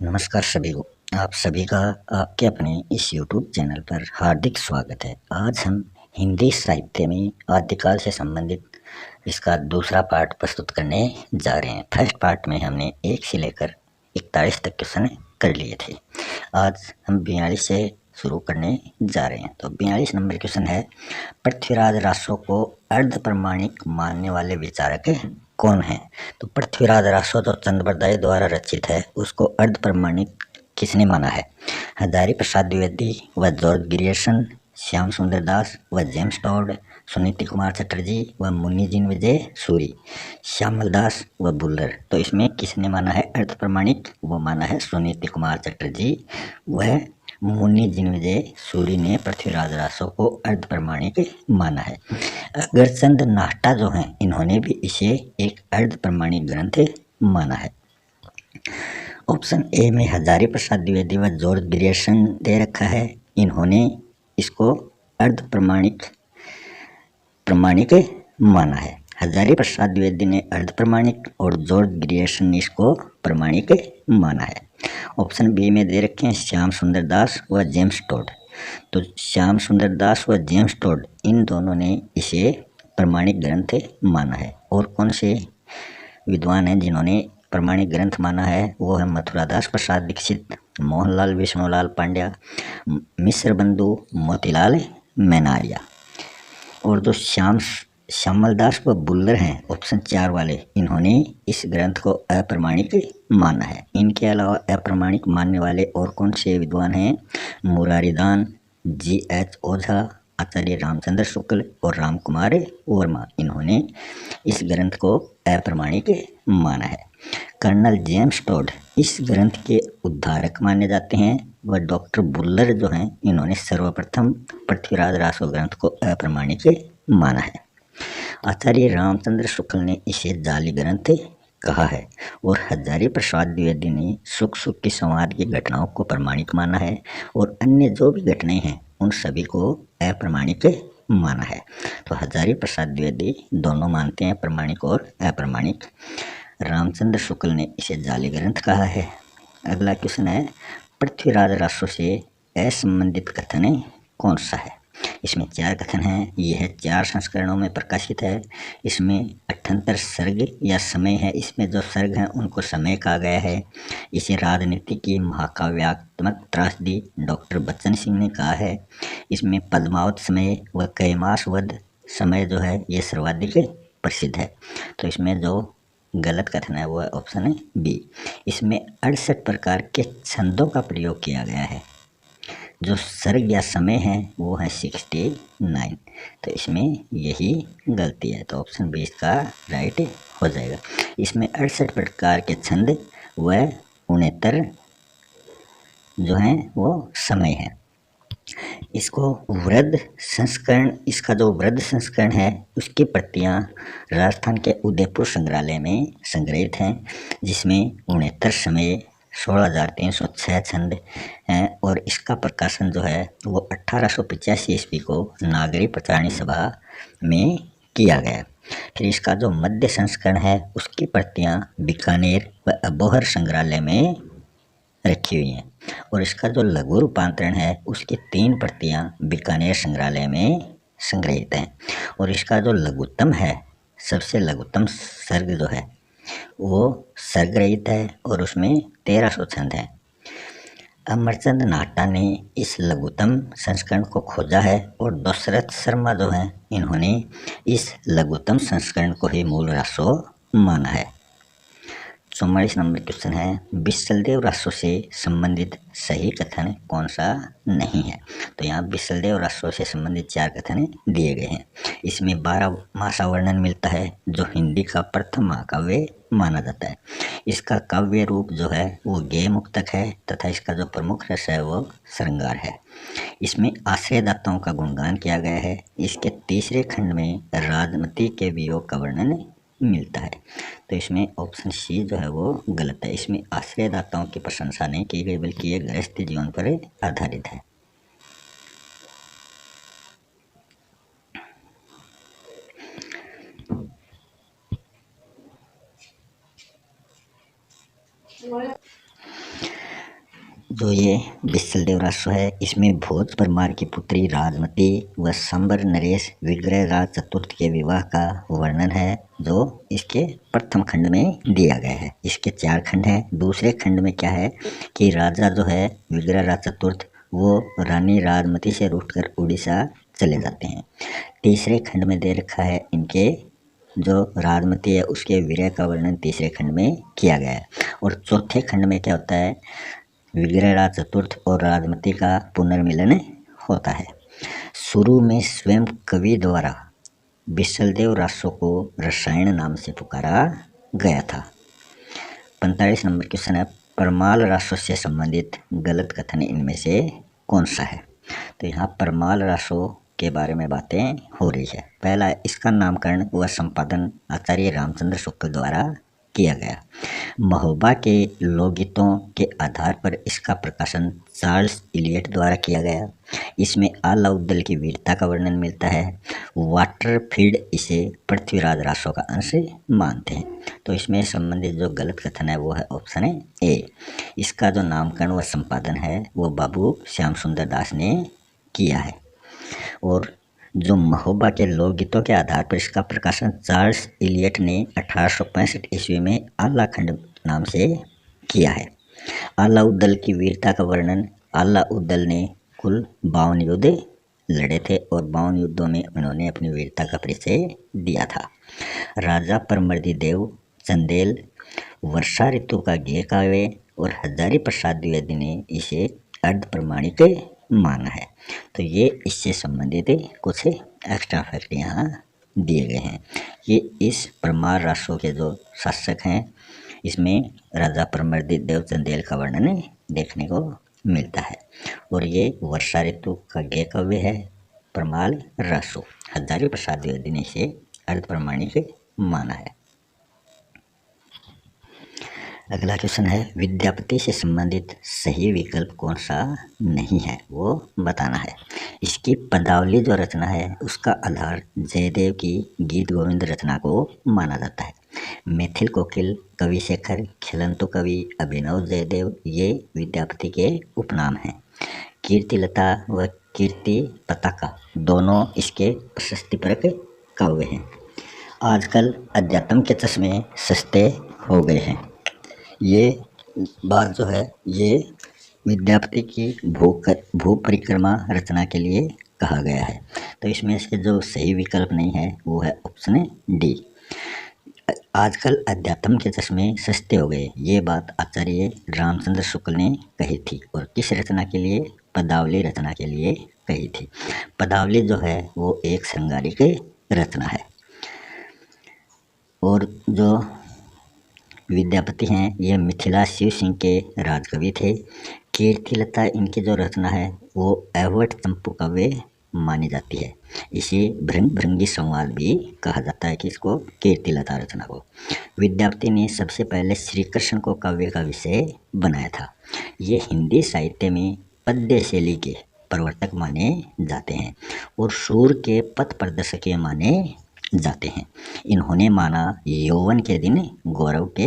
नमस्कार सभी को। आप सभी का आपके अपने इस YouTube चैनल पर हार्दिक स्वागत है। आज हम हिंदी साहित्य में आदिकाल से संबंधित इसका दूसरा पार्ट प्रस्तुत करने जा रहे हैं। फर्स्ट पार्ट में हमने 1 से लेकर 41 तक क्वेश्चन कर लिए थे। आज हम 42 से शुरू करने जा रहे हैं। तो 42 नंबर क्वेश्चन है, पृथ्वीराज रासो को अर्ध प्रमाणिक मानने वाले विचारक कौन है? तो पृथ्वीराज रासो जो चंद्रबरदाई द्वारा रचित है उसको अर्ध प्रमाणिक किसने माना है? हजारी प्रसाद द्विवेदी व जॉर्ज ग्रियर्सन, श्याम सुंदर दास व जेम्स टॉड, सुनीति कुमार चटर्जी व मुन्नी जीन विजय सूरी, श्यामल दास व बुल्लर। तो इसमें किसने माना है अर्ध प्रमाणिक? वो माना है सुनीति कुमार चटर्जी व मुन्नी जीन विजय सूरी ने पृथ्वीराज रासो को अर्ध प्रमाणिक माना है। अगरचंद नाहटा जो हैं इन्होंने भी इसे एक अर्ध प्रमाणिक ग्रंथ माना है। ऑप्शन ए में हजारी प्रसाद द्विवेदी व जॉर्ज ग्रियर्सन दे रखा है, इन्होंने इसको अर्ध प्रमाणिक माना है। हजारी प्रसाद द्विवेदी ने अर्ध प्रमाणिक और जॉर्ज ग्रियर्सन ने इसको प्रमाणिक माना है। ऑप्शन बी में दे रखे हैं श्याम सुंदर दास व जेम्स टॉड। तो श्याम सुंदर दास व जेम्स टॉड इन दोनों ने इसे प्रमाणिक ग्रंथ माना है। और कौन से विद्वान हैं जिन्होंने प्रमाणिक ग्रंथ माना है? वो है मथुरादास प्रसाद दीक्षित, मोहनलाल विष्णुलाल पांड्या, मिश्र बंधु मोतीलाल मैनारिया। और जो श्यामल दास व बुल्लर हैं ऑप्शन 4 वाले, इन्होंने इस ग्रंथ को अप्रमाणिक माना है। इनके अलावा अप्रमाणिक मानने वाले और कौन से विद्वान हैं? मुरारीदान, G.H. ओझा, आचार्य रामचंद्र शुक्ल और राम कुमार वर्मा, इन्होंने इस ग्रंथ को अप्रमाणिक माना है। कर्नल जेम्स टॉड इस ग्रंथ के उद्धारक माने जाते हैं व डॉक्टर बुल्लर जो हैं इन्होंने सर्वप्रथम पृथ्वीराज रासो ग्रंथ को अप्रमाणिक माना है। आचार्य रामचंद्र शुक्ल ने इसे जाली ग्रंथ कहा है और हजारी प्रसाद द्विवेदी ने सुख की संवाद की घटनाओं को प्रमाणिक माना है और अन्य जो भी घटनाएं हैं उन सभी को अप्रमाणिक माना है। तो हजारी प्रसाद द्विवेदी दोनों मानते हैं प्रमाणिक और अप्रमाणिक। रामचंद्र शुक्ल ने इसे जाली ग्रंथ कहा है। अगला क्वेश्चन है, पृथ्वीराज रासो से असंबंधित कथन कौन सा है? इसमें 4 कथन हैं। यह 4 संस्करणों में प्रकाशित है। इसमें 78 सर्ग या समय है। इसमें जो सर्ग हैं उनको समय कहा गया है। इसे राजनीति की महाकाव्यात्मक त्रासदी डॉक्टर बच्चन सिंह ने कहा है। इसमें पद्मावत समय व कैमास वध समय जो है ये सर्वाधिक प्रसिद्ध है। तो इसमें जो गलत कथन है वो है ऑप्शन बी। इसमें 68 प्रकार के छंदों का प्रयोग किया गया है। जो सर्ग या समय है वो है 69। तो इसमें यही गलती है। तो ऑप्शन बी इसका राइट हो जाएगा। इसमें 68 प्रकार के छंद व 69 जो हैं वो समय है। इसको वृद्ध संस्करण, इसका जो वृद्ध संस्करण है उसकी प्रतियां राजस्थान के उदयपुर संग्रहालय में संग्रहित हैं, जिसमें 69 समय 16,306 छंद हैं और इसका प्रकाशन जो है वो 1885 ईस्वी को नागरी प्रचारणी सभा में किया गया। फिर इसका जो मध्य संस्करण है उसकी प्रतियां बीकानेर व अबोहर संग्रहालय में रखी हुई हैं और इसका जो लघु रूपांतरण है उसकी 3 प्रतियां बीकानेर संग्रहालय में संग्रहित हैं। और इसका जो लघुत्तम है, सबसे लघुत्तम सर्ग जो है वो सर्ग रहित है और उसमें 1300 छंद हैं। अमरचंद नाहटा ने इस लघुत्तम संस्करण को खोजा है और दशरथ शर्मा जो हैं इन्होंने इस लघुत्तम संस्करण को ही मूल रासो माना है। 44 नंबर क्वेश्चन है, विसलदेव रासो से संबंधित सही कथन कौन सा नहीं है? तो यहाँ विसलदेव रासो से संबंधित 4 कथन दिए गए हैं। इसमें 12 मासा वर्णन मिलता है जो हिंदी का प्रथम महाकाव्य माना जाता है। इसका काव्य रूप जो है वो गेय मुक्तक है तथा इसका जो प्रमुख रस है वो श्रृंगार है। इसमें आश्रयदाताओं का गुणगान किया गया है। इसके तीसरे खंड में राजमती के वियोग का वर्णन मिलता है। तो इसमें ऑप्शन सी जो है वो गलत है। इसमें आश्रयदाताओं की प्रशंसा नहीं की गई बल्कि ये गृहस्थी जीवन पर आधारित है। जो ये विशलदेव रासो है, इसमें भोज परमार की पुत्री राजमती व संबर नरेश विग्रह राज चतुर्थ के विवाह का वर्णन है, जो इसके प्रथम खंड में दिया गया है। इसके 4 खंड हैं। दूसरे खंड में क्या है कि राजा जो है विग्रह राज चतुर्थ वो रानी राजमती से रूठकर उड़ीसा चले जाते हैं। तीसरे खंड में दे रखा है इनके जो राजमती है उसके विरह का वर्णन तीसरे खंड में किया गया है। और चौथे खंड में क्या होता है, विग्रह राज चतुर्थ और राजमती का पुनर्मिलन होता है। शुरू में स्वयं कवि द्वारा विशलदेव रासो को रसायन नाम से पुकारा गया था। 45 नंबर क्वेश्चन है, परमाल रासो से संबंधित गलत कथन इनमें से कौन सा है? तो यहाँ परमाल रासो के बारे में बातें हो रही है। पहला, इसका नामकरण व संपादन आचार्य रामचंद्र शुक्ल द्वारा किया गया। महोबा के लोकगीतों के आधार पर इसका प्रकाशन चार्ल्स इलियट द्वारा किया गया। इसमें अलाउद्दीन की वीरता का वर्णन मिलता है। वाटरफील्ड इसे पृथ्वीराज रासो का अंश मानते हैं। तो इसमें संबंधित जो गलत कथन है वो है ऑप्शन ए। इसका जो नामकरण व संपादन है वो बाबू श्याम सुंदर दास ने किया है। और जो महोबा के लोकगीतों के आधार पर इसका प्रकाशन चार्ल्स इलियट ने 1865 ईस्वी में आलाखंड नाम से किया है। अलाउद्दीन की वीरता का वर्णन, अलाउद्दीन ने कुल 52 युद्ध लड़े थे और 52 युद्धों में उन्होंने अपनी वीरता का परिचय दिया था। राजा परमर्दी देव चंदेल वर्षा ऋतु का गीत काव्य और हजारी प्रसाद द्विवेदी ने इसे अर्ध प्रमाणिक माना है। तो ये इससे संबंधित कुछ एक्स्ट्रा फैक्ट यहाँ दिए गए हैं। ये इस परमार रासो के जो शासक हैं इसमें राजा परमर्दी देव चंदेल का वर्णन देखने को मिलता है। और ये वर्षा ऋतु का गय काव्य है परमाल रासो। हजारी प्रसाद द्विवेदी ने इसे अर्ध प्रमाणिक माना है। अगला क्वेश्चन है, विद्यापति से संबंधित सही विकल्प कौन सा नहीं है वो बताना है। इसकी पदावली जो रचना है उसका आधार जयदेव की गीत गोविंद रचना को माना जाता है। मिथिल कोकिल, कवि शेखर, खिलंतु कवि, अभिनव जयदेव ये विद्यापति के उपनाम हैं। कीर्तिलता व कीर्ति पताका दोनों इसके प्रशस्तिपरक काव्य हैं। आजकल अध्यात्म के चश्मे सस्ते हो गए हैं। ये बात जो है ये विद्यापति की भू परिक्रमा रचना के लिए कहा गया है। तो इसमें से जो सही विकल्प नहीं है वो है ऑप्शन डी। आजकल अध्यात्म के चश्मे सस्ते हो गए, ये बात आचार्य रामचंद्र शुक्ल ने कही थी। और किस रचना के लिए? पदावली रचना के लिए कही थी। पदावली जो है वो एक श्रृंगारिक रचना है। और जो विद्यापति हैं ये मिथिला शिव सिंह के राजकवि थे। कीर्तिलता इनकी जो रचना है वो एवर्ट चंपू काव्य मानी जाती है। इसे भृंग भृंगी संवाद भी कहा जाता है कि इसको कीर्तिलता रचना को। विद्यापति ने सबसे पहले श्री कृष्ण को काव्य का विषय बनाया था। ये हिंदी साहित्य में पद्य शैली के प्रवर्तक माने जाते हैं और सूर के पथ प्रदर्शक माने जाते हैं। इन्होंने माना यौवन के दिन गौरव के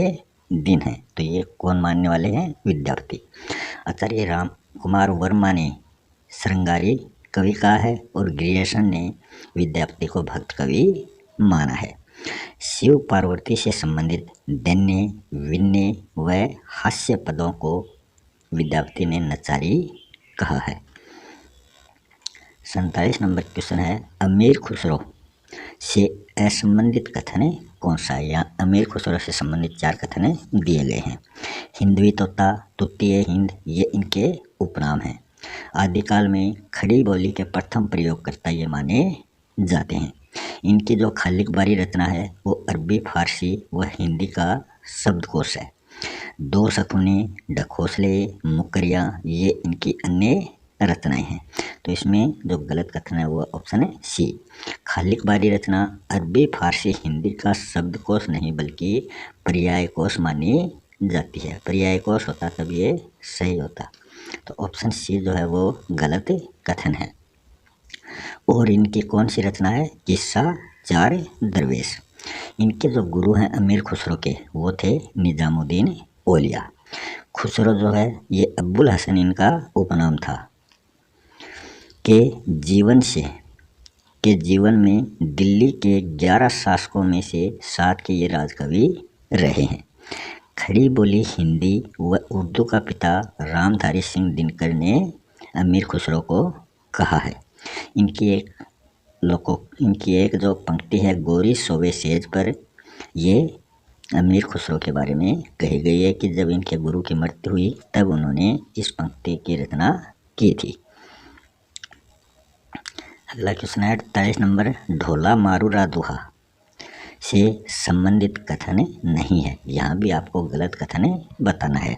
दिन है। तो ये कौन मानने वाले हैं? विद्यापति। आचार्य राम कुमार वर्मा ने श्रृंगारी कवि कहा है और ग्रियर्सन ने विद्यापति को भक्त कवि माना है। शिव पार्वती से संबंधित दैन्य, विन्य व हास्य पदों को विद्यापति ने नचारी कहा है। 47 नंबर क्वेश्चन है, अमीर खुसरो से असंबंधित कथन कौन सा है? यहाँ अमीर खुसरो से संबंधित 4 कथन दिए गए हैं। हिंदवी तोता, तुत्तीय हिंद ये इनके उपनाम हैं। आदिकाल में खड़ी बोली के प्रथम प्रयोगकर्ता ये माने जाते हैं। इनकी जो खालिक बारी रचना है वो अरबी, फारसी व हिंदी का शब्दकोश है। दो सतुने, ढकोसले, मुकरिया ये इनकी अन्य रचनाएं हैं। तो इसमें जो गलत कथन है वो ऑप्शन है सी। खालिक बारी रचना अरबी, फारसी, हिंदी का शब्दकोश नहीं बल्कि पर्याय कोश मानी जाती है। पर्याय कोश होता तब ये सही होता। तो ऑप्शन सी जो है वो गलत कथन है। और इनकी कौन सी रचना है? किस्सा चार दरवेश। इनके जो गुरु हैं अमीर खुसरो के वो थे निजामुद्दीन औलिया। खुसरो जो है ये अब्बुल हसन इनका उपनाम था। के जीवन में दिल्ली के 11 शासकों में से 7 के ये राजकवि रहे हैं। खड़ी बोली हिंदी व उर्दू का पिता रामधारी सिंह दिनकर ने अमीर खुसरो को कहा है। इनकी एक जो पंक्ति है गोरी सोवे सेज पर, ये अमीर खुसरो के बारे में कही गई है कि जब इनके गुरु की मृत्यु हुई तब उन्होंने इस पंक्ति की रचना की थी। अगला क्वेश्चन है 48 नंबर, ढोला मारू रा दुहा से संबंधित कथन नहीं है। यहाँ भी आपको गलत कथन बताना है।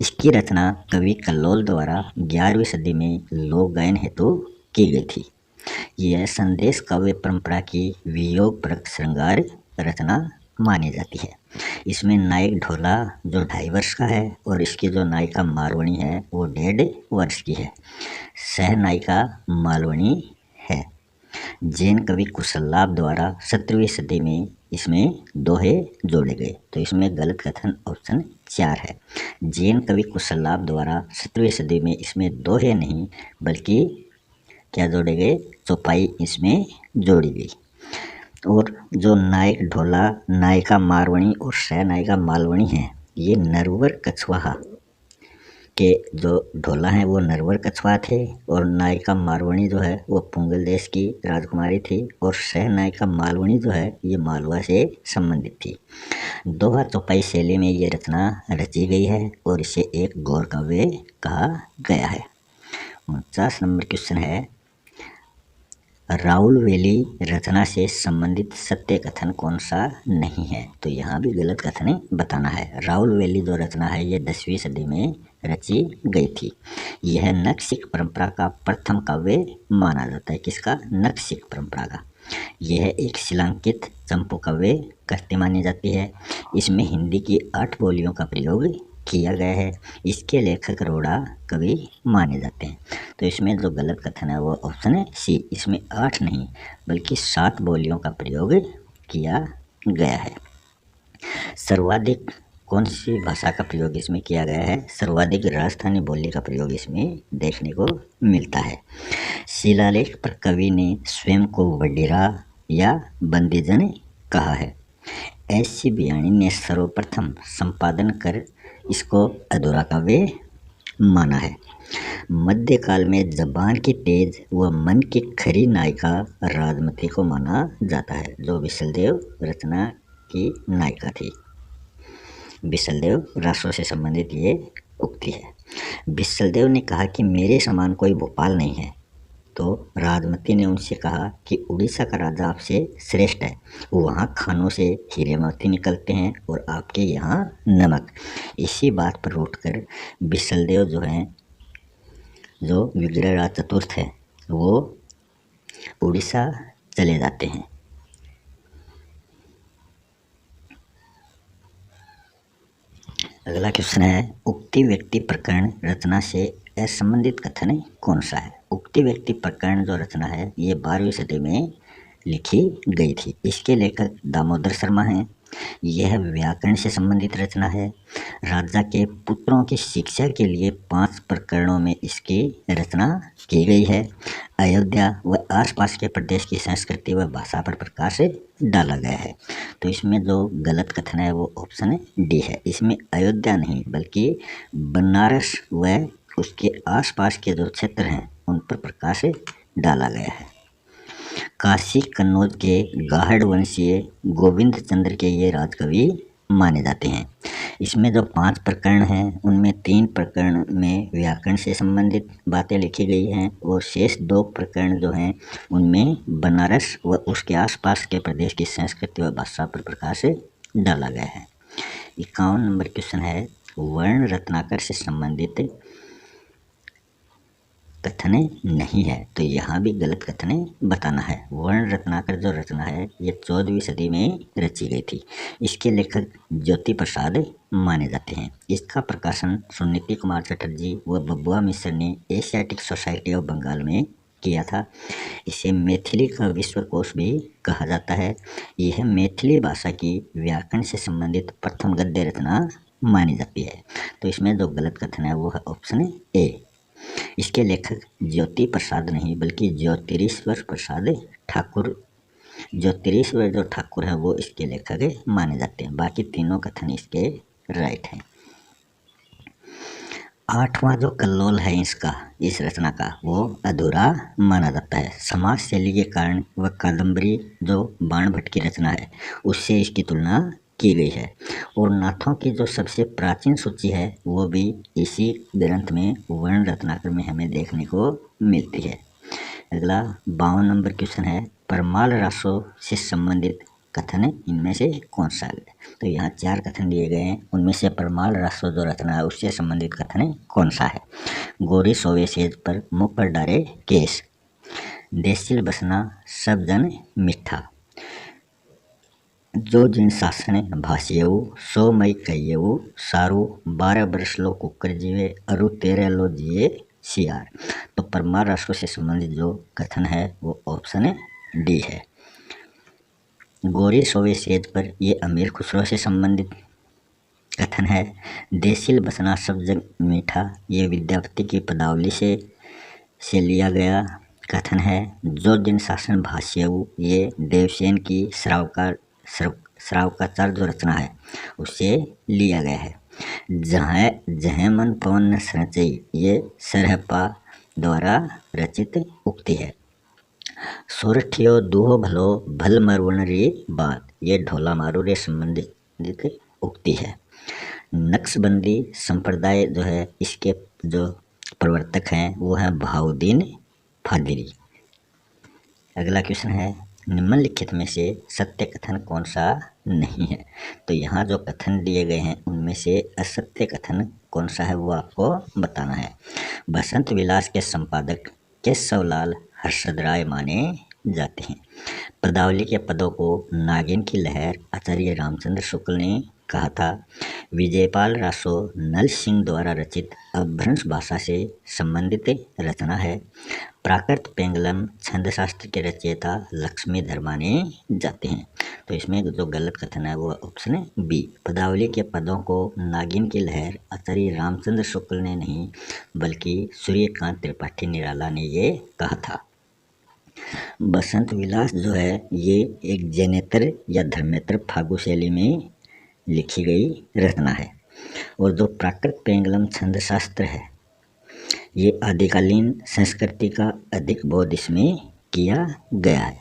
इसकी रचना कवि कल्लोल द्वारा 11वीं सदी में लोक गायन हेतु की गई थी। यह संदेश काव्य परंपरा की वियोग परक श्रृंगार रचना मानी जाती है। इसमें नायक ढोला जो 2.5 वर्ष का है और इसकी जो नायिका मालवणी है वो 1.5 वर्ष की है। सह नायिका मालवणी है। जैन कवि कुशललाभ द्वारा 17वीं सदी में इसमें दोहे जोड़े गए। तो इसमें गलत कथन ऑप्शन 4 है। जैन कवि कुशललाभ द्वारा 17वीं सदी में इसमें दोहे नहीं बल्कि क्या जोड़े गए, चौपाई इसमें जोड़ी गई। और जो नायक ढोला, नायिका मारवणी और सह नायिका मालवणी हैं, ये नरवर कछवाहा के जो ढोला हैं वो नरवर कछवाहा थे और नायिका मालवणी जो है वो पुंगल देश की राजकुमारी थी और सह नायिका मालवणी जो है ये मालवा से संबंधित थी। दोहा चौपाई शैली में ये रचना रची गई है और इसे एक गौर काव्य कहा गया है। 49 नंबर क्वेश्चन है, राउल वेली रचना से संबंधित सत्य कथन कौन सा नहीं है। तो यहाँ भी गलत कथन बताना है। राउल वेली जो रचना है ये 10वीं सदी में रची गई थी। यह नक्सिक परंपरा का प्रथम काव्य माना जाता है। किसका? नक्सिक परंपरा का। यह एक शिलांकित चंपू काव्य कृति मानी जाती है। इसमें हिंदी की 8 बोलियों का प्रयोग किया गया है। इसके लेखक रोड़ा कवि माने जाते हैं। तो इसमें जो गलत कथन है वो ऑप्शन है सी। इसमें 8 नहीं बल्कि 7 बोलियों का प्रयोग किया गया है। सर्वाधिक कौन सी भाषा का प्रयोग इसमें किया गया है? सर्वाधिक राजस्थानी बोली का प्रयोग इसमें देखने को मिलता है। शिलालेख पर कवि ने स्वयं को वडीरा या बंदीजन कहा है। ऐसी बियाणी ने सर्वप्रथम संपादन कर इसको अधूरा काव्य माना है। मध्यकाल में जबान की तेज व मन की खरी नायिका राजमती को माना जाता है, जो विशलदेव रचना की नायिका थी। विशलदेव राष्ट्रों से संबंधित ये उक्ति है। विशलदेव ने कहा कि मेरे समान कोई भोपाल नहीं है, तो राजमती ने उनसे कहा कि उड़ीसा का राजा आपसे श्रेष्ठ है। वहाँ खानों से हीरे मोती निकलते हैं और आपके यहाँ नमक। इसी बात पर उठकर विशलदेव जो हैं, जो विग्रहराज चतुर्थ है, वो उड़ीसा चले जाते हैं। अगला क्वेश्चन है, उक्ति व्यक्ति प्रकरण रचना से असंबंधित कथन कौन सा है? उक्ति व्यक्ति प्रकरण जो रचना है ये 12वीं सदी में लिखी गई थी। इसके लेखक दामोदर शर्मा हैं। यह व्याकरण से संबंधित रचना है। राजा के पुत्रों की शिक्षा के लिए 5 प्रकरणों में इसकी रचना की गई है। अयोध्या व आसपास के प्रदेश की संस्कृति व भाषा पर प्रकाश डाला गया है। तो इसमें जो गलत कथन है वो ऑप्शन डी है। इसमें अयोध्या नहीं बल्कि बनारस व उसके आसपास के जो क्षेत्र हैं उन पर प्रकाश डाला गया है। काशी कन्नौज के गाहड़ वंशीय गोविंद चंद्र के ये राजकवि माने जाते हैं। इसमें जो 5 प्रकरण हैं उनमें 3 प्रकरण में व्याकरण से संबंधित बातें लिखी गई हैं और शेष 2 प्रकरण जो हैं उनमें बनारस व उसके आसपास के प्रदेश की संस्कृति व भाषा पर प्रकाश डाला गया है। 51 नंबर क्वेश्चन है, वर्ण रत्नाकर से संबंधित कथन नहीं है। तो यहाँ भी गलत कथन बताना है। वर्ण रत्नाकर जो रचना है ये 14वीं सदी में रची गई थी। इसके लेखक ज्योति प्रसाद माने जाते हैं। इसका प्रकाशन सुनीति कुमार चटर्जी व बबुआ मिश्र ने एशियाटिक सोसाइटी ऑफ बंगाल में किया था। इसे मैथिली का विश्वकोश भी कहा जाता है। यह मैथिली भाषा की व्याकरण से संबंधित प्रथम गद्य रचना मानी जाती है। तो इसमें जो गलत कथन है वो है ऑप्शन ए। इसके लेखक ज्योति प्रसाद नहीं बल्कि ज्योतिरीश्वर प्रसाद ठाकुर, ज्योतिरीश्वर जो ठाकुर है वो इसके लेखक माने जाते हैं। बाकी तीनों कथन इसके राइट हैं। आठवां जो कल्लोल है इसका, इस रचना का, वो अधूरा माना जाता है। समाज शैली के कारण वह कादम्बरी जो बाण भट्ट की रचना है उससे इसकी तुलना की गई है। और नाथों की जो सबसे प्राचीन सूची है वो भी इसी ग्रंथ में वर्ण रत्नाकर में हमें देखने को मिलती है। अगला 52 नंबर क्वेश्चन है, परमाल रासों से संबंधित कथन इनमें से कौन सा है? तो यहाँ 4 कथन दिए गए हैं, उनमें से परमाल रासो जो रचना है उससे संबंधित कथन कौन सा है? गोरी सोवे सेज पर मुँह पर डारे केस, देसिल बसना सब जन मिठा, जो जिन शासन भाष्यऊ सो मई कहियऊ सारू 12 बरस लो कुकर जीवे अरु 13 लो जिए सियार। तो परमार राष्ट्रों से संबंधित जो कथन है वो ऑप्शन डी है। गोरी सोवे सेज पर ये अमीर खुसरो से संबंधित कथन है। देसिल बसना सब जग मीठा ये विद्यापति की पदावली से लिया गया कथन है। जो दिन शासन भाष्यऊ ये देवसेन की श्रावकाचार जो रचना है उससे लिया गया है। जहाँ मन पवन न संचई ये सरहपा द्वारा रचित उक्ति है। सोरठियो दूहो भलो भल मरवण री बात ये ढोला मारू रे संबंधित उक्ति है। नक्शबंदी संप्रदाय जो है इसके जो प्रवर्तक हैं वो है भाउद्दीन फादरी। अगला क्वेश्चन है, निम्नलिखित में से सत्य कथन कौन सा नहीं है? तो यहाँ जो कथन दिए गए हैं उनमें से असत्य कथन कौन सा है वो आपको बताना है। बसंत विलास के संपादक केशवलाल हर्षद राय माने जाते हैं। पदावली के पदों को नागिन की लहर आचार्य रामचंद्र शुक्ल ने कहा था। विजयपाल रासो नल सिंह द्वारा रचित अपभ्रंश भाषा से संबंधित रचना है। प्राकृत पेंगलम छंदशास्त्र के रचयिता लक्ष्मीधर माने जाते हैं। तो इसमें जो गलत कथन है वो ऑप्शन बी। पदावली के पदों को नागिन की लहर आचार्य रामचंद्र शुक्ल ने नहीं बल्कि सूर्यकांत त्रिपाठी निराला ने ये कहा था। बसंत विलास जो है ये एक जैनेतर या धर्मेतर फागु शैली में लिखी गई रचना है। और जो प्राकृत पेंगलम छंद शास्त्र है ये आदिकालीन संस्कृति का अधिक बोध इसमें किया गया है।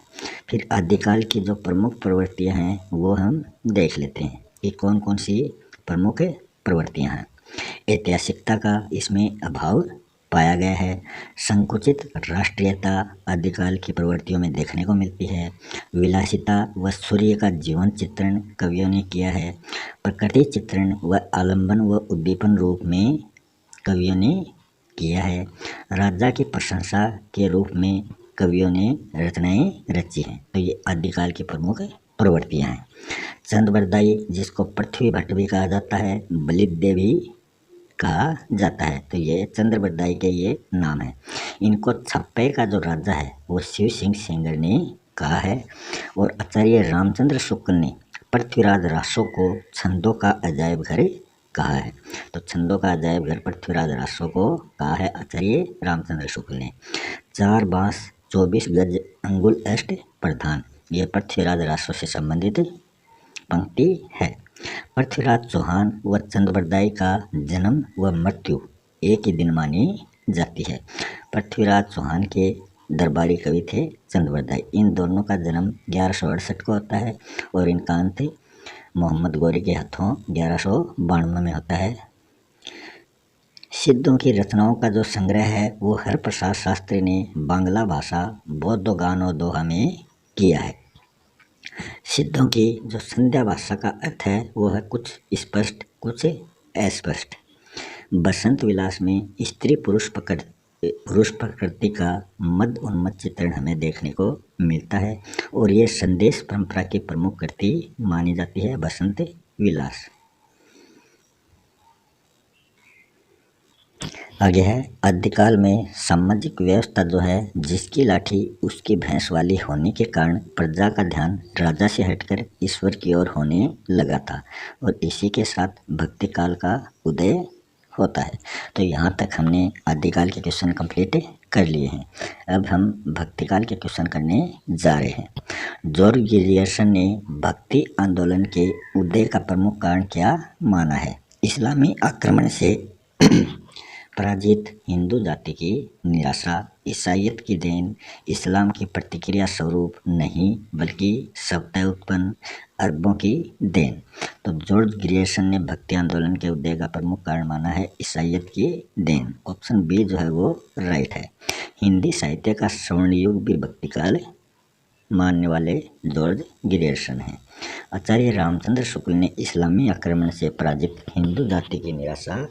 फिर आदिकाल की जो प्रमुख प्रवृत्तियां हैं वो हम देख लेते हैं कि कौन कौन सी प्रमुख प्रवृत्तियां हैं। ऐतिहासिकता का इसमें अभाव पाया गया है। संकुचित राष्ट्रीयता आदिकाल की प्रवृत्तियों में देखने को मिलती है। विलासिता व सूर्य का जीवन चित्रण कवियों ने किया है। प्रकृति चित्रण व आलंबन व उद्दीपन रूप में कवियों ने किया है। राजा की प्रशंसा के रूप में कवियों ने रचनाएं रची हैं। तो ये आदिकाल की प्रमुख प्रवृत्तियां हैं। चंद्रबरदाई जिसको पृथ्वी भट्ट भी कहा जाता है, बलिदेव भी कहा जाता है, तो ये चंद्रबरदाई के ये नाम है। इनको छप्पे का जो राजा है वो शिव सिंह सेंगर ने कहा है। और आचार्य रामचंद्र शुक्ल ने पृथ्वीराज रासो को छंदों का अजायब घर कहा है। तो छंदों का अजायब घर पृथ्वीराज रासो को कहा है आचार्य रामचंद्र शुक्ल ने। 4 बांस 24 गज अंगुल अष्ट प्रधान ये पृथ्वीराज रासो से संबंधित पंक्ति है। पृथ्वीराज चौहान व चंद्रबरदाई का जन्म व मृत्यु एक ही दिन मानी जाती है। पृथ्वीराज चौहान के दरबारी कवि थे चंद्रबरदाई। इन दोनों का जन्म 1168 को होता है और इनका अंत मोहम्मद गौरी के हाथों 1192 में होता है। सिद्धों की रचनाओं का जो संग्रह है वो हरप्रसाद शास्त्री ने बांग्ला भाषा बौद्ध गानो दोहा में किया है। सिद्धों की जो संध्या भाषा का अर्थ है वो है कुछ स्पष्ट कुछ अस्पष्ट। बसंत विलास में स्त्री पुरुष प्रकृति का मद उन्मद चित्रण हमें देखने को मिलता है और ये संदेश परंपरा की प्रमुख कृति मानी जाती है बसंत विलास। आगे है, आदिकाल में सामाजिक व्यवस्था जो है जिसकी लाठी उसकी भैंस वाली होने के कारण प्रजा का ध्यान राजा से हटकर ईश्वर की ओर होने लगा था और इसी के साथ भक्ति काल का उदय होता है। तो यहाँ तक हमने आदिकाल के क्वेश्चन कंप्लीट कर लिए हैं। अब हम भक्ति काल के क्वेश्चन करने जा रहे हैं। जॉर्ज गिरियर्सन ने भक्ति आंदोलन के उदय का प्रमुख कारण क्या माना है? इस्लामी आक्रमण से पराजित हिंदू जाति की निराशा, ईसाईयत की देन, इस्लाम की प्रतिक्रिया स्वरूप नहीं बल्कि स्वतः उत्पन्न अरबों की देन। तो जॉर्ज ग्रियर्सन ने भक्ति आंदोलन के उदय का प्रमुख कारण माना है ईसाईयत की देन। ऑप्शन बी जो है वो राइट है। हिंदी साहित्य का स्वर्ण युग भी भक्ति काल मानने वाले जॉर्ज ग्रियर्सन हैं। आचार्य रामचंद्र शुक्ल ने इस्लामी आक्रमण से पराजित हिंदू जाति की निराशा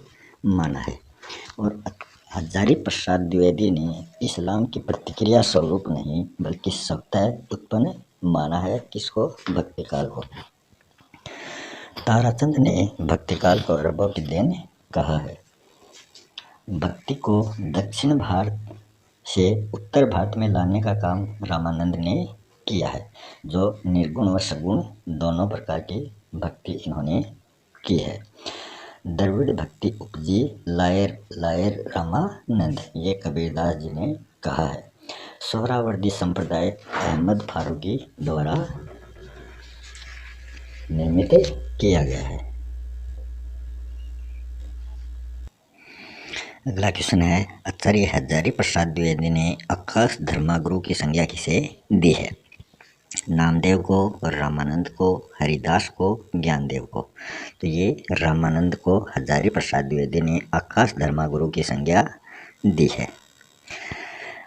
माना है और हजारी प्रसाद द्विवेदी ने इस्लाम की प्रतिक्रिया स्वरूप नहीं बल्कि स्वतः उत्पन्न माना है। किसको? भक्ति काल को। ताराचंद ने भक्ति काल को अरबों की देन कहा है। भक्ति को दक्षिण भारत से उत्तर भारत में लाने का काम रामानंद ने किया है। जो निर्गुण व सगुण दोनों प्रकार की भक्ति इन्होंने की है। द्रविड़ भक्ति उपजी लायर लायर रामानंद, ये कबीरदास जी ने कहा है। सोहरावर्दी संप्रदाय अहमद फारूकी द्वारा निर्मित किया गया है। अगला क्वेश्चन है, आचार्य हजारी प्रसाद द्विवेदी ने आकाश धर्मगुरु की संज्ञा किसे दी है? नामदेव को, रामानंद को, हरिदास को, ज्ञानदेव को। तो ये रामानंद को हजारी प्रसाद द्विवेदी ने आकाश धर्मगुरु की संज्ञा दी है।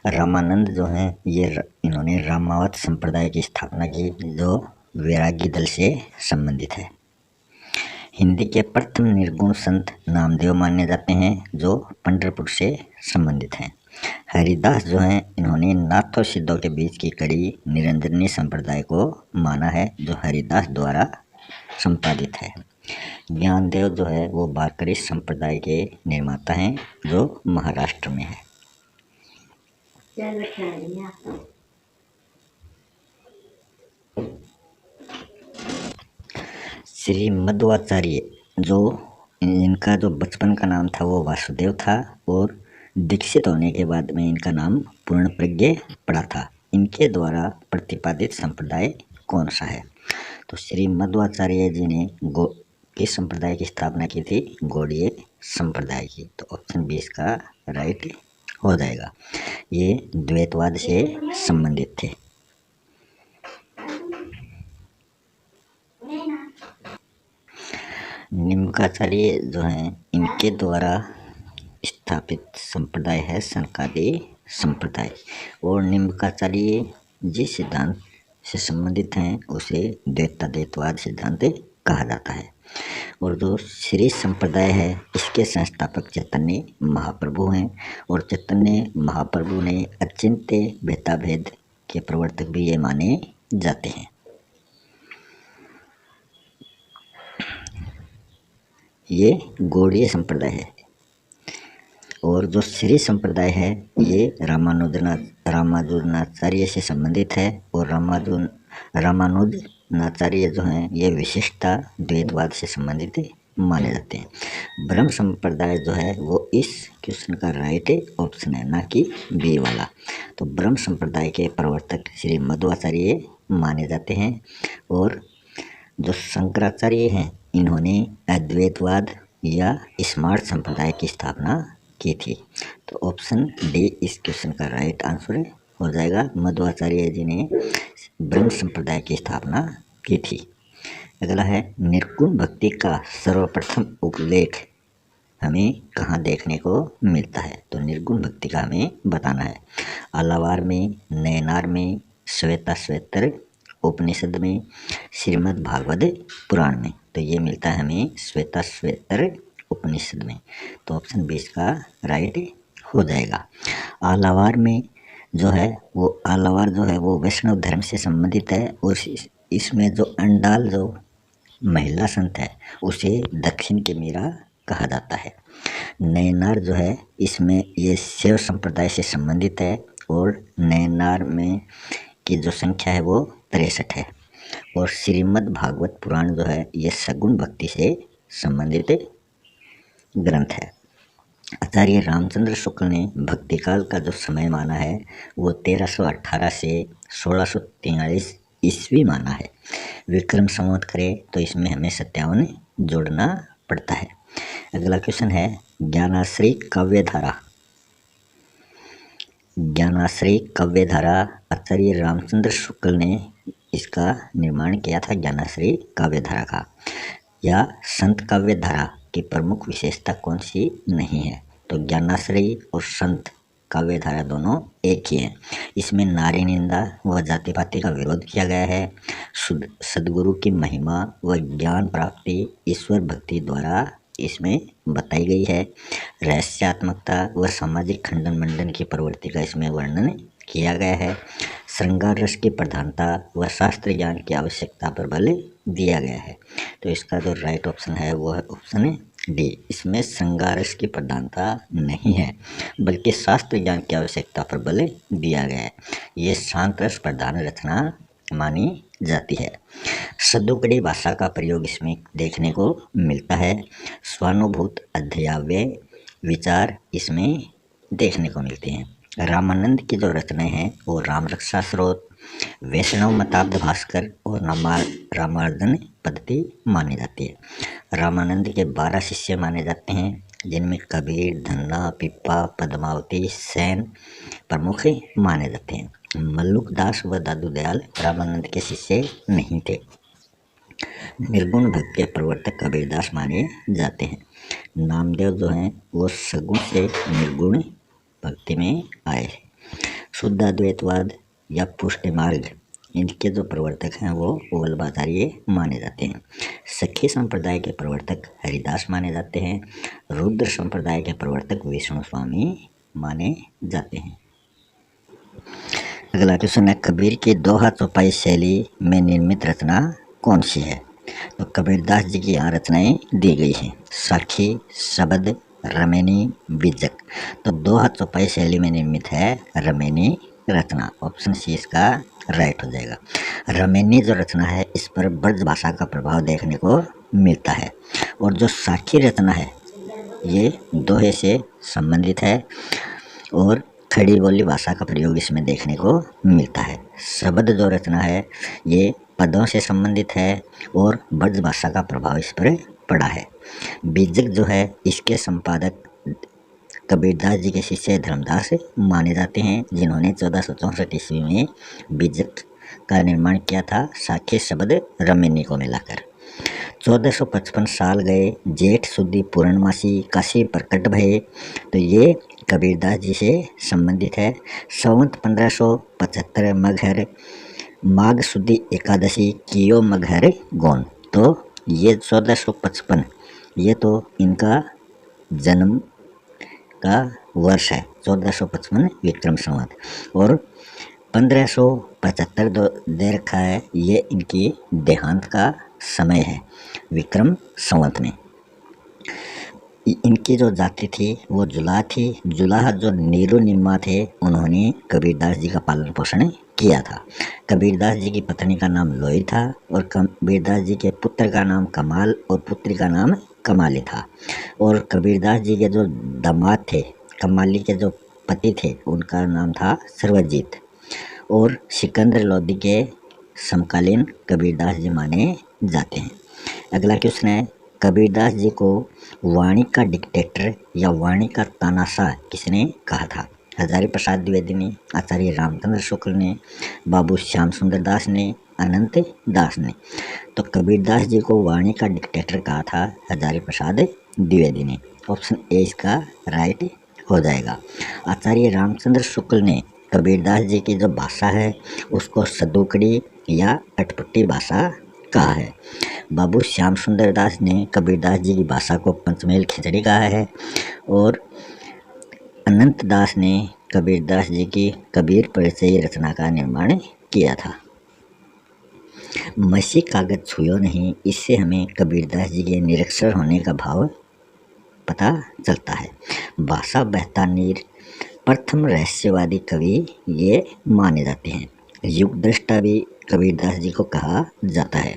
रामानंद जो हैं ये इन्होंने रामावत संप्रदाय की स्थापना की जो वैरागी दल से संबंधित है। हिंदी के प्रथम निर्गुण संत नामदेव माने जाते हैं जो पंढरपुर से संबंधित हैं। हरिदास जो हैं इन्होंने नाथों सिद्धों के बीच की कड़ी निरंजनी संप्रदाय को माना है जो हरिदास द्वारा संपादित है। ज्ञानदेव जो है वो वारकरी संप्रदाय के निर्माता हैं जो महाराष्ट्र में है। श्री मध्वाचार्य जो इनका जो बचपन का नाम था वो वासुदेव था और दीक्षित होने के बाद में इनका नाम पूर्ण प्रज्ञ पड़ा था। इनके द्वारा प्रतिपादित संप्रदाय कौन सा है? तो श्री मध्वाचार्य जी ने किस संप्रदाय की स्थापना की थी? गौड़ीय संप्रदाय की। तो ऑप्शन 20 का राइट हो जाएगा। ये द्वैतवाद से संबंधित थे। निम्बाचार्य जो हैं इनके द्वारा स्थापित संप्रदाय है सनकादि संप्रदाय और निम्बाचार्य जिस सिद्धांत से संबंधित हैं उसे द्वैतवाद सिद्धांत कहा जाता है। और जो श्री संप्रदाय है इसके संस्थापक चैतन्य महाप्रभु हैं और चैतन्य महाप्रभु ने अचिंत्य भेदाभेद के प्रवर्तक भी ये माने जाते हैं। ये गौड़ीय संप्रदाय है और जो श्री संप्रदाय है ये रामानुजनाचार्य से संबंधित है और रामानुजनाचार्य जो हैं ये विशिष्टता द्वैतवाद से संबंधित माने जाते हैं। ब्रह्म संप्रदाय जो है वो इस क्वेश्चन का राइट ऑप्शन है, ना कि बी वाला। तो ब्रह्म संप्रदाय के प्रवर्तक श्री मध्वाचार्य माने जाते हैं और जो शंकराचार्य हैं इन्होंने अद्वैतवाद या स्मार्ट संप्रदाय की स्थापना की थी। तो ऑप्शन डी इस क्वेश्चन का राइट आंसर हो जाएगा। मध्वाचार्य जी ने ब्रह्म संप्रदाय की स्थापना की थी। अगला है, निर्गुण भक्ति का सर्वप्रथम उल्लेख हमें कहाँ देखने को मिलता है? तो निर्गुण भक्ति का हमें बताना है। आलावार में, नयनार में, श्वेता श्वेतर उपनिषद में, श्रीमद् भागवत पुराण में। तो ये मिलता है हमें श्वेता श्वेतर उपनिषद में। तो ऑप्शन 20 का राइट हो जाएगा। आलावार में जो है वो वैष्णव धर्म से संबंधित है और इसमें जो अंडाल जो महिला संत है उसे दक्षिण की मीरा कहा जाता है। नैनार जो है इसमें ये शैव संप्रदाय से संबंधित है और नैनार में की जो संख्या है वो 63 है। और श्रीमद् भागवत पुराण जो है ये सगुण भक्ति से संबंधित ग्रंथ है। आचार्य रामचंद्र शुक्ल ने भक्ति काल का जो समय माना है वो 1318 से 1643 ईस्वी माना है। विक्रम संवत करें तो इसमें हमें 57 जोड़ना पड़ता है। अगला क्वेश्चन है ज्ञानाश्री काव्यधारा। ज्ञानाश्री काव्यधारा आचार्य रामचंद्र शुक्ल ने इसका निर्माण किया था। ज्ञानाश्री काव्यधारा का या संत काव्यधारा की प्रमुख विशेषता कौन सी नहीं है? तो ज्ञानाश्री और संत काव्यधारा दोनों एक ही हैं। इसमें नारी निंदा व जाति पाति का विरोध किया गया है। सदगुरु की महिमा व ज्ञान प्राप्ति ईश्वर भक्ति द्वारा इसमें बताई गई है। रहस्यात्मकता व सामाजिक खंडन मंडन की प्रवृत्ति का इसमें वर्णन किया गया है। श्रृंगार रस की प्रधानता व शास्त्र ज्ञान की आवश्यकता पर बल दिया गया है। तो इसका जो राइट ऑप्शन है वो है ऑप्शन डी। इसमें श्रृंगार रस की प्रधानता नहीं है बल्कि शास्त्र ज्ञान की आवश्यकता पर बल दिया गया है। ये शांत रस प्रधान रचना मानी जाती है। सदुकड़ी भाषा का प्रयोग इसमें देखने को मिलता है। स्वानुभूत अध्ययाव्य विचार इसमें देखने को मिलते हैं। रामानंद की जो रचनाएं हैं वो राम रक्षा स्रोत, वैष्णव मताब्द भास्कर और रामार्जन पद्धति मानी जाती है। रामानंद के 12 शिष्य माने जाते हैं जिनमें कबीर, धन्ना, पिप्पा, पद्मावती, सैन प्रमुख माने जाते हैं। मल्लुक दास व दादू दयाल रामानंद के शिष्य नहीं थे। निर्गुण भक्त के प्रवर्तक कबीरदास माने जाते हैं। नामदेव जो हैं वो सगुण से निर्गुण भक्ति में आए। शुद्ध अद्वैतवाद या पुष्टि मार्ग इनके जो प्रवर्तक हैं वो वल्लभाचार्य माने जाते हैं। सखी संप्रदाय के प्रवर्तक हरिदास माने जाते हैं। रुद्र संप्रदाय के प्रवर्तक विष्णु स्वामी माने जाते हैं। अगला क्वेश्चन है कबीर की दोहा चौपाई शैली में निर्मित रचना कौन सी है? तो कबीरदास जी की यहाँ रचनाएं दी गई हैं। साखी, शब्द, रमेनी, बीजक। तो दोहा चौपाई शैली में निर्मित है रमेनी रचना। ऑप्शन सी इसका राइट हो जाएगा। रमेनी जो रचना है इस पर ब्रज भाषा का प्रभाव देखने को मिलता है और जो साखी रचना है ये दोहे से संबंधित है और खड़ी बोली भाषा का प्रयोग इसमें देखने को मिलता है। शब्द जो रचना है ये पदों से संबंधित है और ब्रज भाषा का प्रभाव इस पर पड़ा है। बीजक जो है इसके संपादक कबीरदास जी के शिष्य धर्मदास माने जाते हैं जिन्होंने 1464 ईस्वी में बीजक का निर्माण किया था साखी शब्द रमेनी को मिलाकर। 1455 साल गए जेठ सुदी पूर्णमासी काशी प्रकट भये। तो ये कबीरदास जी से संबंधित है। संवत 1575 मगहर माघ सुदी एकादशी कियो मगहर गौन। तो ये 1455 ये तो इनका जन्म का वर्ष है 1455 विक्रम संवत और 1575 दे रखा है ये इनकी देहांत का समय है विक्रम संवत में। इनकी जो जाति थी वो जुलाह थी। जुलाह जो नीरू निम्मा थे उन्होंने कबीरदास जी का पालन पोषण किया था। कबीरदास जी की पत्नी का नाम लोई था और कबीरदास जी के पुत्र का नाम कमाल और पुत्री का नाम कमाली था। और कबीरदास जी के जो दामाद थे कमाली के जो पति थे उनका नाम था सर्वजीत और सिकंदर लोदी के समकालीन कबीरदास जी माने जाते हैं। अगला क्वेश्चन है कबीरदास जी को वाणी का डिक्टेटर या वाणी का तानाशाह किसने कहा था? हजारी प्रसाद द्विवेदी ने, आचार्य रामचंद्र शुक्ल ने, बाबू श्याम सुंदर दास ने, अनंत दास ने। तो कबीरदास जी को वाणी का डिक्टेटर कहा था हजारी प्रसाद द्विवेदी ने। ऑप्शन ए इसका राइट हो जाएगा। आचार्य रामचंद्र शुक्ल ने कबीरदास जी की जो भाषा है उसको सदुकड़ी या अटपटी भाषा कहा है। बाबू श्याम सुंदर दास ने कबीरदास जी की भाषा को पंचमेल खिचड़ी कहा है और अनंत दास ने कबीरदास जी की कबीर परिचय रचना का निर्माण किया था। मसी कागज छुयो नहीं, इससे हमें कबीरदास जी के निरक्षर होने का भाव पता चलता है। भाषा बहता नीर प्रथम रहस्यवादी कवि ये माने जाते हैं। युग दृष्टा भी कबीरदास जी को कहा जाता है।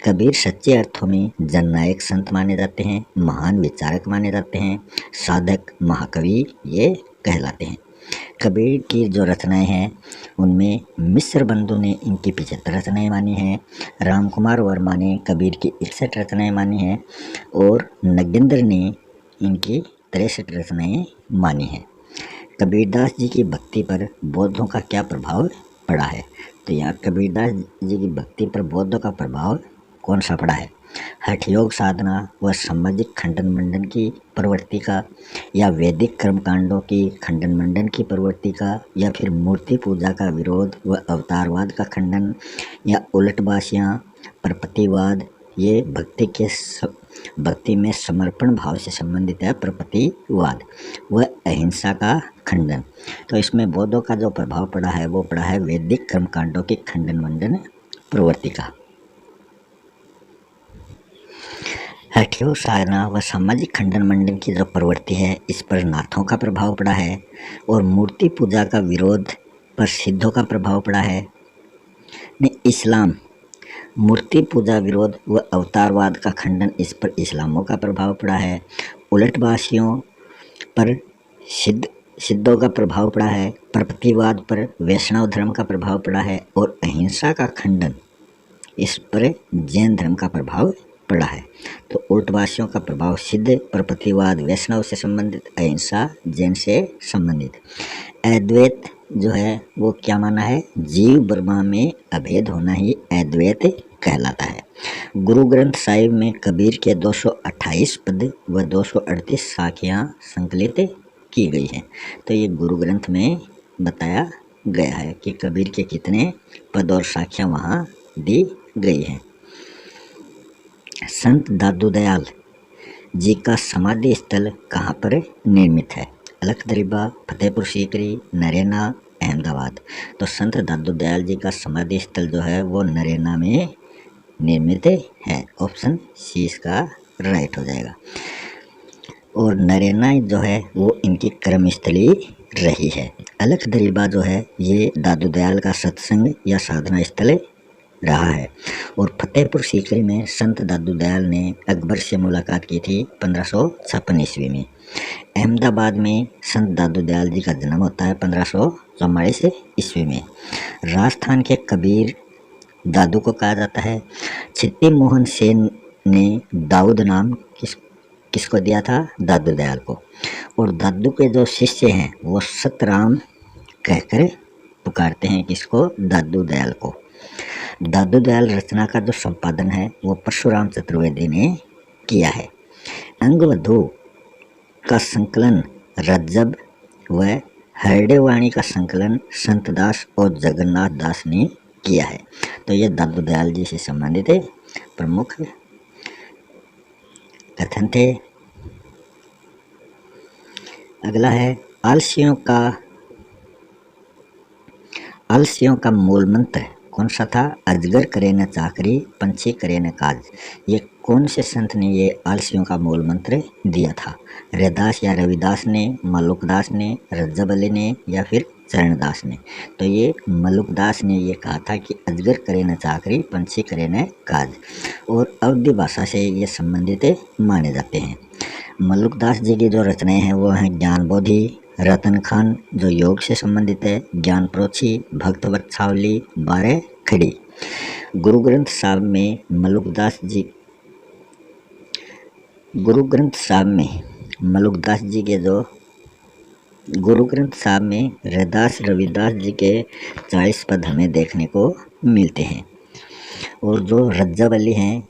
कबीर सच्चे अर्थों में जननायक संत माने जाते हैं, महान विचारक माने जाते हैं, साधक महाकवि ये कहलाते हैं। कबीर की जो रचनाएं हैं उनमें मिश्र बंधु ने इनकी 75 रचनाएं मानी हैं, रामकुमार वर्मा ने कबीर की 61 रचनाएं मानी हैं और नगेंद्र ने इनकी 63 रचनाएं मानी हैं। कबीरदास जी की भक्ति पर बौद्धों का क्या प्रभाव पड़ा है? तो यहाँ कबीरदास जी की भक्ति पर बौद्धों का प्रभाव कौन सा पड़ा है? हठयोग साधना व सामाजिक खंडन मंडन की प्रवृत्ति का, या वैदिक कर्मकांडों की खंडन मंडन की प्रवृत्ति का, या फिर मूर्ति पूजा का विरोध व अवतारवाद का खंडन, या उलटबासियाँ प्रपतिवाद, ये भक्ति में समर्पण भाव से संबंधित है। प्रपतिवाद व अहिंसा का खंडन। तो इसमें बौद्धों का जो प्रभाव पड़ा है वो पड़ा है वैदिक कर्मकांडों की खंडन मंडन प्रवृत्ति का। हठयोग साधना व सामाजिक खंडन मंडन की जो प्रवृत्ति है इस पर नाथों का प्रभाव पड़ा है, और मूर्ति पूजा का विरोध पर सिद्धों का प्रभाव पड़ा है। इस्लाम, मूर्ति पूजा विरोध व अवतारवाद का खंडन, इस पर इस्लामों का प्रभाव पड़ा है। उलटबासियों पर सिद्धों का प्रभाव पड़ा है। प्रपतिवाद पर वैष्णव धर्म का प्रभाव पड़ा है, और अहिंसा का खंडन, इस पर जैन धर्म का प्रभाव पड़ा है। तो उल्टवासियों का प्रभाव सिद्ध, प्रपतिवाद वैष्णव से संबंधित, अहिंसा जैन से संबंधित। अद्वैत जो है वो क्या माना है? जीव ब्रह्मा में अभेद होना ही अद्वैत कहलाता है। गुरु ग्रंथ साहिब में कबीर के 228 पद व 238 साखियाँ संकलित की गई हैं। तो ये गुरु ग्रंथ में बताया गया है कि कबीर के कितने पद और साखियाँ वहाँ दी गई हैं। संत दादू दयाल जी का समाधि स्थल कहाँ पर निर्मित है? अलख दरिबा, फतेहपुर सीकरी, नरेना, अहमदाबाद। तो संत दादू दयाल जी का समाधि स्थल जो है वो नरेना में निर्मित है। ऑप्शन सी इसका राइट हो जाएगा। और नरेना जो है वो इनकी कर्मस्थली रही है। अलख दरिबा जो है ये दादू दयाल का सत्संग या साधना स्थल रहा है। और फतेहपुर सीकरी में संत दादू दयाल ने अकबर से मुलाकात की थी 1556 ईस्वी में। अहमदाबाद में संत दादू दयाल जी का जन्म होता है 1544 ईस्वी में। राजस्थान के कबीर दादू को कहा जाता है। छित्ती मोहन सेन ने दाऊद नाम किसको दिया था? दादू दयाल को। और दादू के जो शिष्य हैं वो सतराम कहकर पुकारते हैं किसको? दादू दयाल को। दादू दयाल रचना का जो संपादन है वो परशुराम चतुर्वेदी ने किया है। अंगवधु का संकलन रज्जब व हरडेवाणी का संकलन संतदास और जगन्नाथ दास ने किया है। तो ये दादू दयाल जी से संबंधित प्रमुख कथन थे। अगला है आलसियों का मूल मंत्र कौन सा था? अजगर करे न चाकरी, पंछी करे न काज। ये कौन से संत ने ये आलसियों का मूल मंत्र दिया था? रैदास या रविदास ने, मलुकदास ने, रज्जब अली ने, या फिर चरणदास ने? तो ये मलुकदास ने ये कहा था कि अजगर करे न चाकरी, पंछी करे न काज। और अवधी भाषा से ये संबंधित माने जाते हैं। मलुकदास जी की जो रचनाएं हैं वो हैं ज्ञान बोधि, रतन खान जो योग से संबंधित है, ज्ञान प्रोची, भक्त वत्सावली, 12 खड़ी। गुरु ग्रंथ साहब में मलुकदास जी के जो गुरु ग्रंथ साहब में रैदास रविदास जी के 40 पद हमें देखने को मिलते हैं। और जो रज्जब अली हैं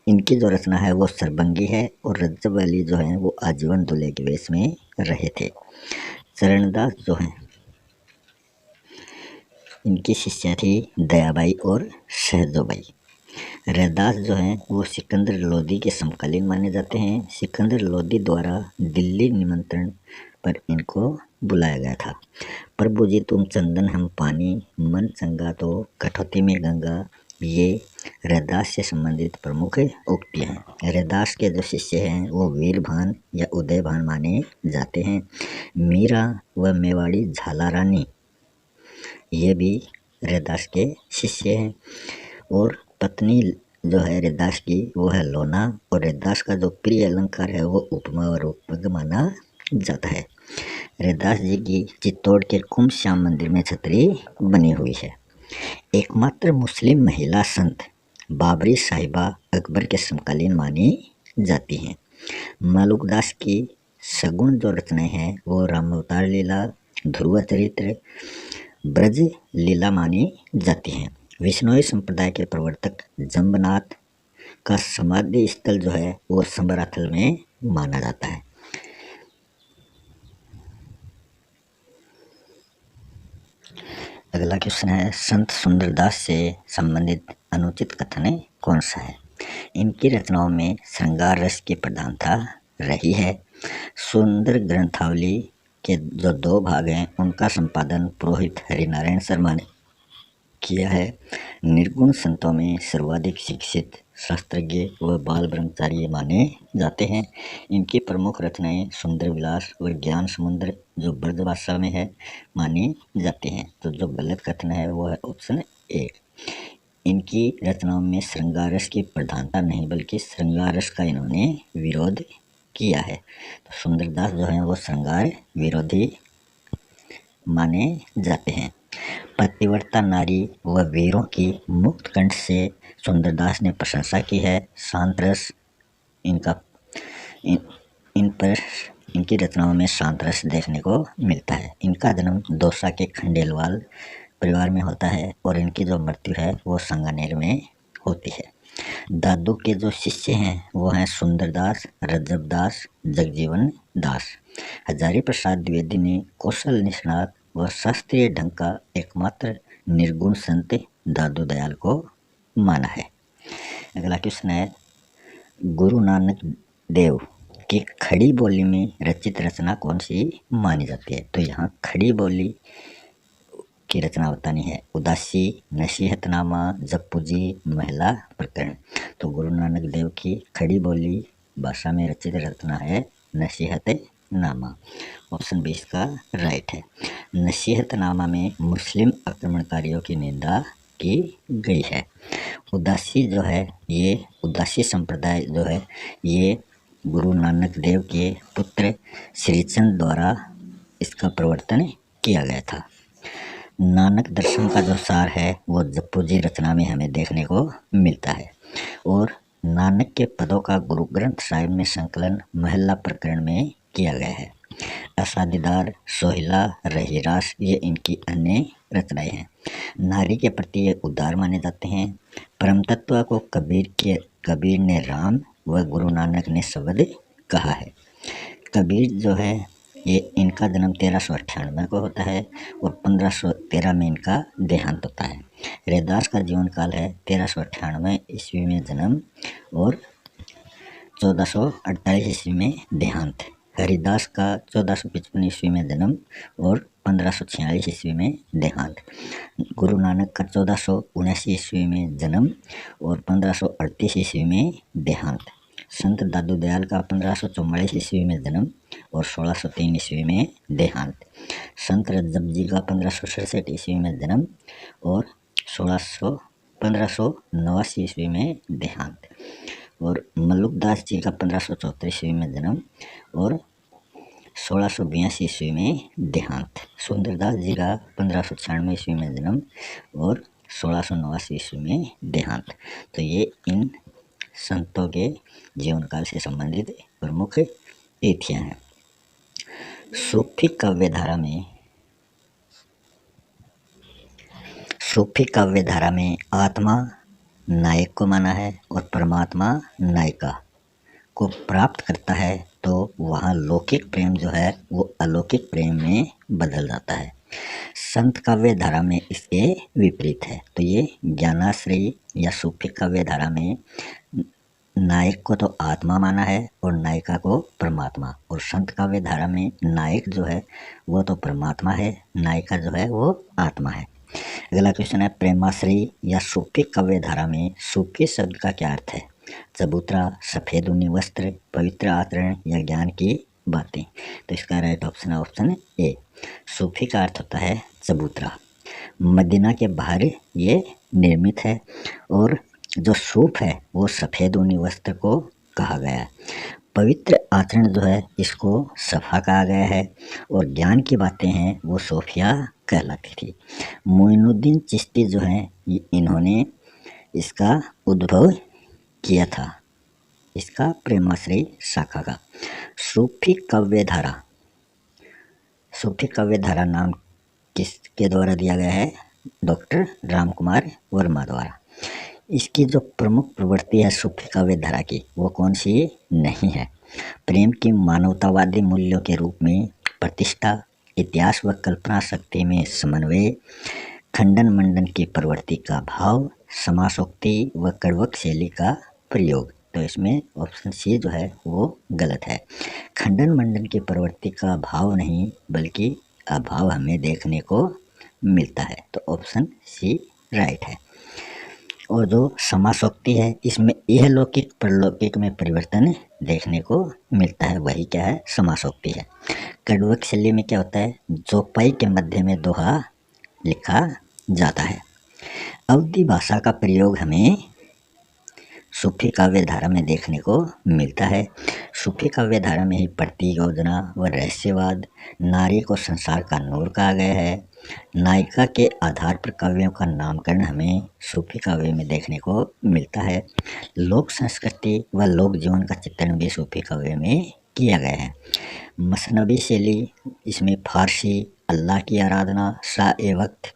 इनकी जो रचना है वो सरबंगी है, और रज्जब अली जो हैं वो आजीवन दूल्हे के वेश में रहे थे। चरणदास जो हैं इनकी शिष्या थी दयाबाई और सहजोबाई। रैदास जो हैं वो सिकंदर लोदी के समकालीन माने जाते हैं। सिकंदर लोदी द्वारा दिल्ली निमंत्रण पर इनको बुलाया गया था। प्रभु जी तुम चंदन हम पानी, मन चंगा तो कठौती में गंगा, ये रैदास से संबंधित प्रमुख उक्तियाँ हैं। रैदास के जो शिष्य हैं वो वीरभान या उदयभान माने जाते हैं। मीरा व मेवाड़ी झाला रानी ये भी रैदास के शिष्य हैं। और पत्नी जो है रैदास की वो है लोना, और रैदास का जो प्रिय अलंकार है वो उपमा और रूपक माना जाता है। रैदास जी की चित्तौड़ के कुंभ श्याम मंदिर में छतरी बनी हुई है। एकमात्र मुस्लिम महिला संत बाबरी साहिबा अकबर के समकालीन मानी जाती हैं। मालुकदास की सगुण जो रचनाएं हैं वो रामावतार लीला, ध्रुव चरित्र, ब्रज लीला मानी जाती हैं। विष्णोई संप्रदाय के प्रवर्तक जम्बनाथ का समाधि स्थल जो है वो संबराथल में माना जाता है। अगला क्वेश्चन है, संत सुंदरदास से संबंधित अनुचित कथन कौन सा है? इनकी रचनाओं में श्रृंगार रस की प्रधानता रही है। सुंदर ग्रंथावली के जो 2 भाग हैं उनका संपादन पुरोहित हरिनारायण शर्मा ने किया है। निर्गुण संतों में सर्वाधिक शिक्षित, शास्त्रज्ञ व बाल ब्रह्मचारी माने जाते हैं। इनकी प्रमुख रचनाएं सुंदर विलास व ज्ञान समुद्र जो ब्रज भाषा में है मानी जाती हैं। तो जो गलत कथन है वो है ऑप्शन 1। इनकी रचनाओं में श्रृंगार रस की प्रधानता नहीं बल्कि श्रृंगार रस का इन्होंने विरोध किया है। तो सुंदरदास जो है वो श्रृंगार विरोधी माने जाते हैं। पतिव्रता नारी व वीरों की मुक्त कंठ से सुंदरदास ने प्रशंसा की है। शांत रस इनकी रचनाओं में शांत रस देखने को मिलता है। इनका जन्म दौसा के खंडेलवाल परिवार में होता है और इनकी जो मृत्यु है वो संगानेर में होती है। दादू के जो शिष्य हैं वो हैं सुंदरदास, रज्जबदास, जगजीवन दास। हजारी प्रसाद द्विवेदी ने कौशल निष्णात व शास्त्रीय ढंग का एकमात्र निर्गुण संत दादू दयाल को माना है। अगला क्वेश्चन है, गुरु नानक देव की खड़ी बोली में रचित रचना कौन सी मानी जाती है? तो यहाँ खड़ी बोली की रचना बतानी है। उदासी, नसीहतनामा, जपूजी, महिला प्रकरण। तो गुरु नानक देव की खड़ी बोली भाषा में रचित रचना है नसीहतनामा। ऑप्शन 20 का राइट है। नसीहतनामा में मुस्लिम आक्रमणकारियों की निंदा की गई है। उदासी जो है ये उदासी संप्रदाय जो है ये गुरु नानक देव के पुत्र श्रीचंद द्वारा इसका प्रवर्तन किया गया था। नानक दर्शन का जो सार है वो जपूजी रचना में हमें देखने को मिलता है। और नानक के पदों का गुरु ग्रंथ साहिब में संकलन महला प्रकरण में किया गया है। असादीदार, सोहिला, रहीरास ये इनकी अन्य रचनाएं हैं। नारी के प्रति ये उदार माने जाते हैं। परम तत्व को कबीर ने राम व गुरु नानक ने शब्द कहा है। कबीर जो है ये इनका जन्म 1398 को होता है और 1513 में इनका देहांत होता है। रैदास का जीवन काल है 1398 ईस्वी में जन्म और 1448 ईस्वी में देहांत। हरिदास का 1455 ईस्वी में जन्म और 1546 ईस्वी में देहांत। गुरु नानक का 1479 ईस्वी में जन्म और 1538 ईस्वी में देहांत। संत दादू दयाल का 1544 ईस्वी में जन्म और 1603 ईस्वी में देहांत। संत रज्जब जी का 1567 ईस्वी में जन्म और 1589 ईस्वी में देहांत। और मल्लुकदास जी का 1574 ईस्वी में जन्म और 1682 ईस्वी में देहांत। सुंदरदास जी का 1596 ईस्वी में जन्म और 1689 ईस्वी में देहांत। तो ये इन संतों के जीवन काल से संबंधित प्रमुख तिथियां हैं। सूफी काव्यधारा में आत्मा नायक को माना है और परमात्मा नायिका को प्राप्त करता है तो वहाँ लौकिक प्रेम जो है वो अलौकिक प्रेम में बदल जाता है। संत काव्य धारा में इसके विपरीत है। तो ये ज्ञानाश्रयी या सूफी काव्य धारा में नायक को तो आत्मा माना है और नायिका को परमात्मा, और संत काव्य धारा में नायक जो है वो तो परमात्मा है, नायिका जो है वो आत्मा है। अगला क्वेश्चन है प्रेमाश्री या सूफी काव्य धारा में सूफी शब्द का क्या अर्थ है? चबूतरा, सफेद ऊनी वस्त्र, पवित्र आचरण या ज्ञान की बातें। तो इसका राइट ऑप्शन है ऑप्शन ए। सूफी का अर्थ होता है चबूतरा। मदीना के बाहर ये निर्मित है और जो सूफ है वो सफेद ऊनी वस्त्र को कहा गया है। पवित्र आचरण जो है इसको सफ़ा कहा गया है और ज्ञान की बातें हैं वो सोफिया कहलाती थी। मोइनुद्दीन चिश्ती जो हैं इन्होंने इसका उद्भव किया था, इसका प्रेमाश्री शाखा का। सूफी काव्य धारा, सूफी काव्य धारा नाम किसके द्वारा दिया गया है? डॉक्टर रामकुमार वर्मा द्वारा। इसकी जो प्रमुख प्रवृत्ति है सूफी काव्य धारा की वो कौन सी नहीं है? प्रेम की मानवतावादी मूल्यों के रूप में प्रतिष्ठा, इतिहास व कल्पना शक्ति में समन्वय, खंडन मंडन की प्रवृत्ति का भाव, समासोक्ति व कड़वक शैली का प्रयोग। तो इसमें ऑप्शन सी जो है वो गलत है। खंडन मंडन की प्रवृत्ति का भाव नहीं बल्कि अभाव हमें देखने को मिलता है। तो ऑप्शन सी राइट है। और जो समासोक्ति है इसमें यह लौकिक परलौकिक में परिवर्तन देखने को मिलता है, वही क्या है? समासोक्ति है। कड़वक शैली में क्या होता है? जोपाई के मध्य में दोहा लिखा जाता है। अवधी भाषा का प्रयोग हमें सूफी काव्य धारा में देखने को मिलता है। सूफी काव्य धारा में ही प्रतीक योजना व रहस्यवाद, नारी को संसार का नूर कहा गया है। नायिका के आधार पर काव्यों का नामकरण हमें सूफी काव्य में देखने को मिलता है। लोक संस्कृति व लोक जीवन का चित्रण भी सूफी काव्य में किया गया है। मसनवी शैली, इसमें फारसी, अल्लाह की आराधना, शाह-ए-वक्त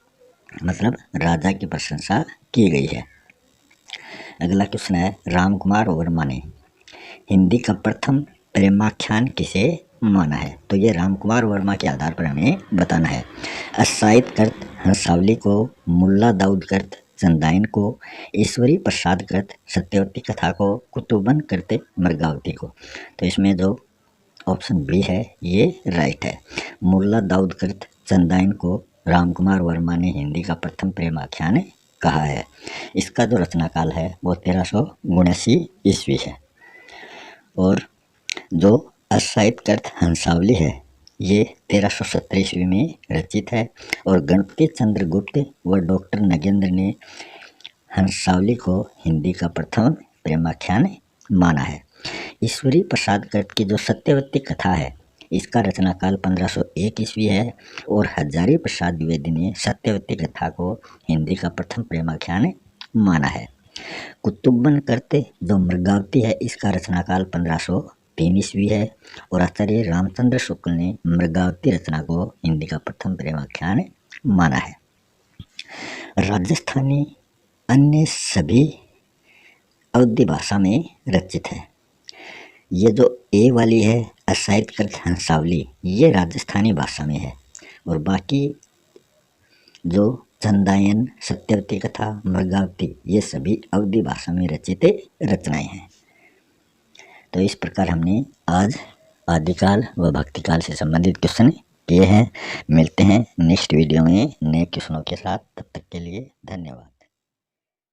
मतलब राजा की प्रशंसा की गई है। अगला क्वेश्चन है रामकुमार वर्मा ने हिंदी का प्रथम प्रेमाख्यान किसे माना है? तो ये रामकुमार वर्मा के आधार पर हमें बताना है। असाइद कृत हंसावली को, मुल्ला दाऊद कृत चंदाइन को, ईश्वरी प्रसाद कृत सत्यवती कथा को, कुतुबन कृत मृगावती को। तो इसमें जो ऑप्शन बी है ये राइट है। मुल्ला दाऊद कृत चंदाइन को रामकुमार वर्मा ने हिंदी का प्रथम प्रेमाख्यान कहा है। इसका जो रचनाकाल है वो 1379 ईस्वी है। और जो असाइद कृत हंसावली है ये 1370 ईस्वी में रचित है और गणपति चंद्र गुप्त व डॉक्टर नगेंद्र ने हंसावली को हिंदी का प्रथम प्रेमाख्यान माना है। ईश्वरी प्रसाद कृत की जो सत्यवती कथा है इसका रचनाकाल 1501 ईस्वी है और हजारी प्रसाद द्विवेदी ने सत्यवती कथा को हिंदी का प्रथम प्रेमाख्यान माना है। कुतुबन कृत जो मृगावती है इसका रचनाकाल 1503 ईस्वी है और आचार्य रामचंद्र शुक्ल ने मृगावती रचना को हिंदी का प्रथम प्रेमाख्यान माना है। राजस्थानी अन्य सभी अवधी भाषा में रचित है। ये जो ए वाली है असाइद कृत हंसावली ये राजस्थानी भाषा में है और बाकी जो चंदायन, सत्यवती कथा, मृगावती ये सभी अवधी भाषा में रचित रचनाएं हैं। तो इस प्रकार हमने आज आदिकाल व भक्तिकाल से संबंधित क्वेश्चन किए हैं। मिलते हैं नेक्स्ट वीडियो में नए क्वेश्चनों के साथ, तब तक के लिए धन्यवाद।